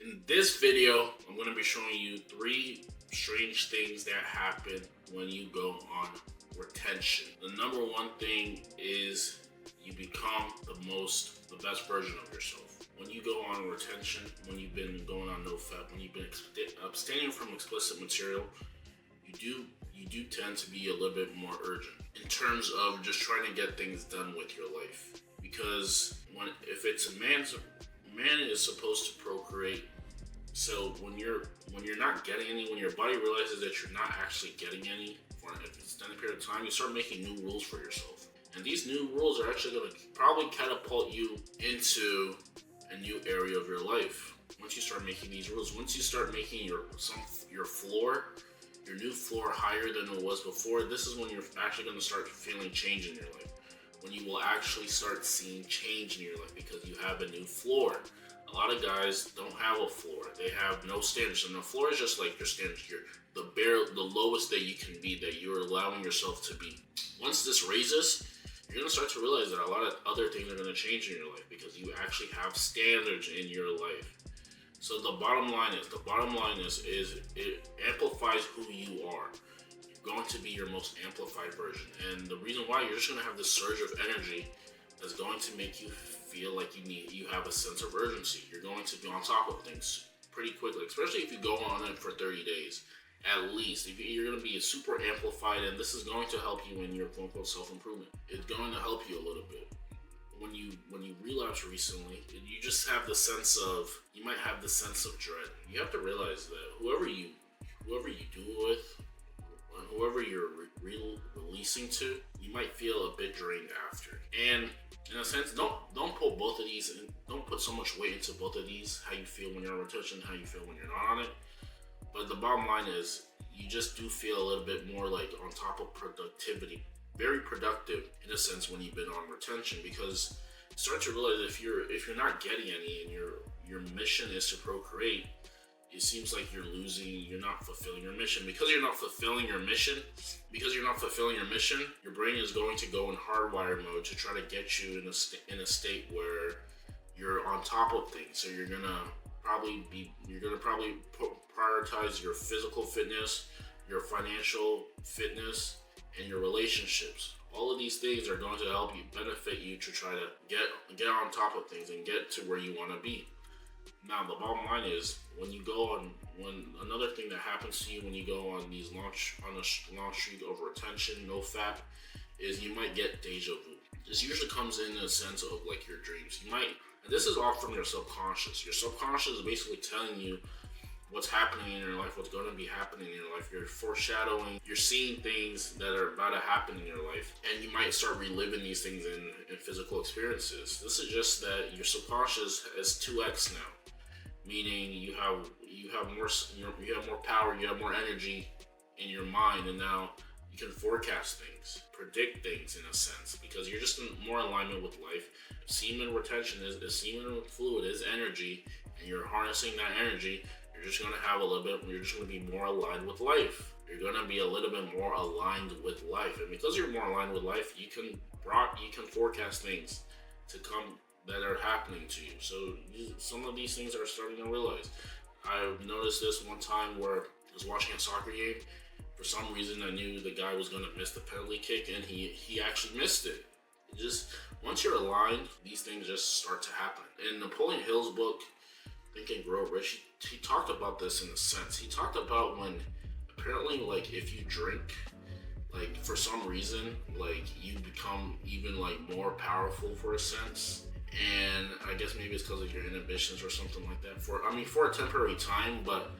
In this video, I'm going to be showing you 3 strange things that happen when you go on retention. The number one thing is you become the best version of yourself. When you go on retention, when you've been going on NoFap, when you've been abstaining from explicit material, you do tend to be a little bit more urgent in terms of just trying to get things done with your life. Because if it's a man is supposed to procreate. So when you're not getting any, when your body realizes that you're not actually getting any for an extended period of time, you start making new rules for yourself. And these new rules are actually going to probably catapult you into a new area of your life. Once you start making these rules, once you start making your new floor higher than it was before, this is when you're actually going to start feeling change in your life. When you will actually start seeing change in your life because you have a new floor. A lot of guys don't have a floor. They have no standards. And the floor is just like your standards. The lowest that you can be, that you're allowing yourself to be. Once this raises, you're going to start to realize that a lot of other things are going to change in your life because you actually have standards in your life. So the bottom line is it amplifies who you are. You're going to be your most amplified version. And the reason why, you're just going to have this surge of energy that's going to make you feel like you have a sense of urgency. You're going to be on top of things pretty quickly, especially if you go on it for 30 days. At least, if you're going to be super amplified, and this is going to help you in your quote-unquote self-improvement. It's going to help you a little bit. When you relapse recently, you just have the sense of, you might have the sense of dread. You have to realize that whoever you do it with, and whoever you're releasing to, you might feel a bit drained after. And in a sense, don't put both of these, and don't put so much weight into both of these. How you feel when you're on retention, how you feel when you're not on it. But the bottom line is, you just do feel a little bit more like on top of productivity. Very productive in a sense when you've been on retention, because you start to realize if you're not getting any and your mission is to procreate, it seems like you're not fulfilling your mission. Because you're not fulfilling your mission, your brain is going to go in hardwire mode to try to get you in a state where you're on top of things. So you're gonna probably prioritize your physical fitness, your financial fitness, and your relationships. All of these things are going to help you, benefit you to try to get on top of things and get to where you want to be. Now, the bottom line is, when another thing that happens to you when you go on these long streak of retention, NoFap, is you might get deja vu. This usually comes in a sense of like your dreams. And this is all from your subconscious. Your subconscious is basically telling you what's happening in your life, what's going to be happening in your life. You're foreshadowing, you're seeing things that are about to happen in your life, and you might start reliving these things in physical experiences. This is just that your subconscious is 2x now, meaning you have more power, you have more energy in your mind, and now you can forecast things, predict things in a sense, because you're just in more alignment with life. Semen retention semen fluid is energy, and you're harnessing that energy. You're just going to be more aligned with life. You're going to be a little bit more aligned with life. And because you're more aligned with life, you can forecast things to come that are happening to you. So some of these things are starting to realize. I noticed this one time where I was watching a soccer game. For some reason, I knew the guy was going to miss the penalty kick, and he actually missed it. Once you're aligned, these things just start to happen. In Napoleon Hill's book, Think and Grow Rich, he talked about this in a sense. He talked about when apparently, like, if you drink, like, for some reason, like, you become even like more powerful for a sense. And I guess maybe it's because of your inhibitions or something like that. For a temporary time, but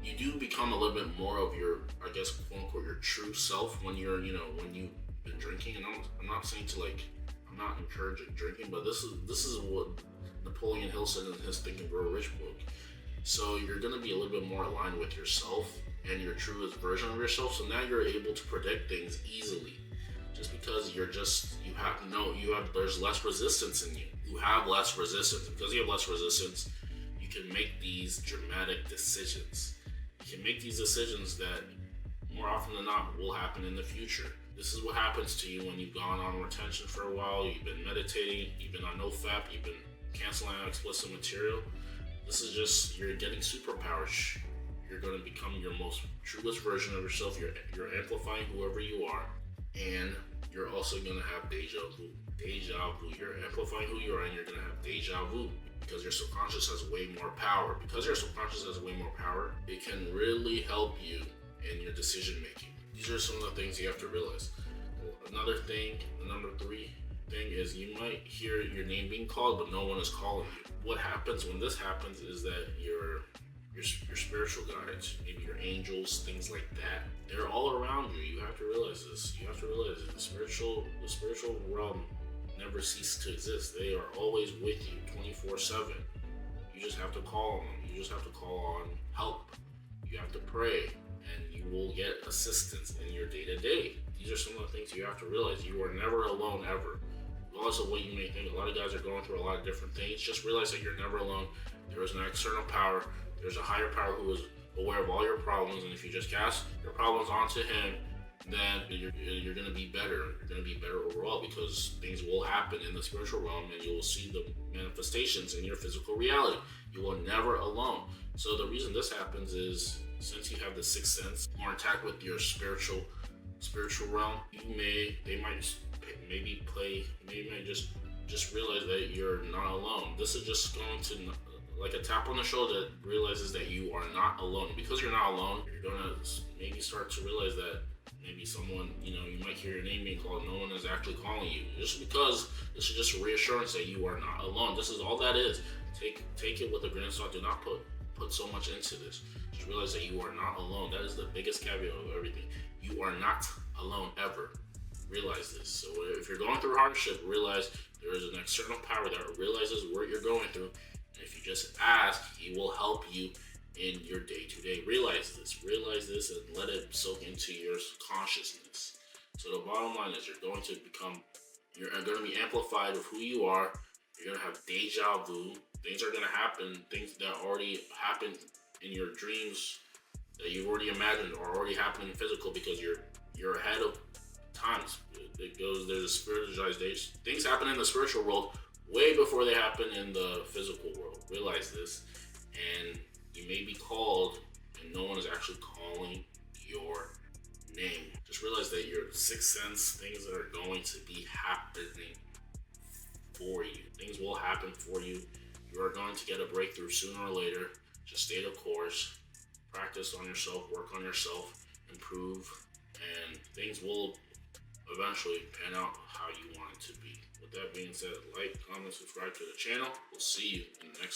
you do become a little bit more of your, I guess, quote unquote, your true self when you've been drinking. And I'm not saying to, like, I'm not encouraging drinking, but this is what Napoleon Hill said in his Think and Grow Rich book. So you're going to be a little bit more aligned with yourself and your truest version of yourself. So now you're able to predict things easily, just because there's less resistance in you. You have less resistance. Because you have less resistance, you can make these dramatic decisions. You can make these decisions that more often than not will happen in the future. This is what happens to you when you've gone on retention for a while, you've been meditating, you've been on NoFap, you've been canceling out explicit material. This is just, you're getting superpowers. You're going to become your most truest version of yourself. You're amplifying whoever you are, and you're also going to have deja vu. Deja vu. You're amplifying who you are, and you're going to have deja vu because your subconscious has way more power. Because your subconscious has way more power, it can really help you in your decision making. These are some of the things you have to realize. Another thing, the number 3 thing is you might hear your name being called, but no one is calling you. What happens when this happens is that your spiritual guides, maybe your angels, things like that, they're all around you. You have to realize this. You have to realize that the spiritual realm never ceases to exist. They are always with you 24/7. You just have to call on them. You just have to call on help. You have to pray, and you will get assistance in your day-to-day. These are some of the things you have to realize. You are never alone, ever. Regardless of what you may think, a lot of guys are going through a lot of different things. Just realize that you're never alone. There is an external power. There's a higher power who is aware of all your problems, and if you just cast your problems onto him, then you're going to be better. You're going to be better overall, because things will happen in the spiritual realm, and you will see the manifestations in your physical reality. You are never alone. So the reason this happens is, since you have the sixth sense more intact with your spiritual realm, they might just realize that you're not alone. This is just going to, like a tap on the shoulder that realizes that you are not alone. Because you're not alone, you're gonna maybe start to realize that maybe someone, you might hear your name being called, no one is actually calling you. Just because this is just a reassurance that you are not alone. This is all that is. Take it with a grain of salt. Do not put so much into this. Just realize that you are not alone. That is the biggest caveat of everything. You are not alone ever. Realize this. So if you're going through hardship, realize there is an external power that realizes what you're going through. And if you just ask, he will help you in your day-to-day. Realize this, and let it soak into your consciousness. So the bottom line is, you're going to be amplified of who you are. You're going to have deja vu. Things are going to happen, things that already happened in your dreams that you've already imagined or already happening physical, because you're ahead of times. There's a spiritualized. Things happen in the spiritual world way before they happen in the physical world. Realize this, and you may be called, and no one is actually calling your name. Just realize that your sixth sense, things that are going to be happening for you. Things will happen for you. You are going to get a breakthrough sooner or later. Just stay the course, practice on yourself, work on yourself, improve, and things will eventually pan out how you want it to be. With that being said, like, comment, subscribe to the channel. We'll see you in the next one.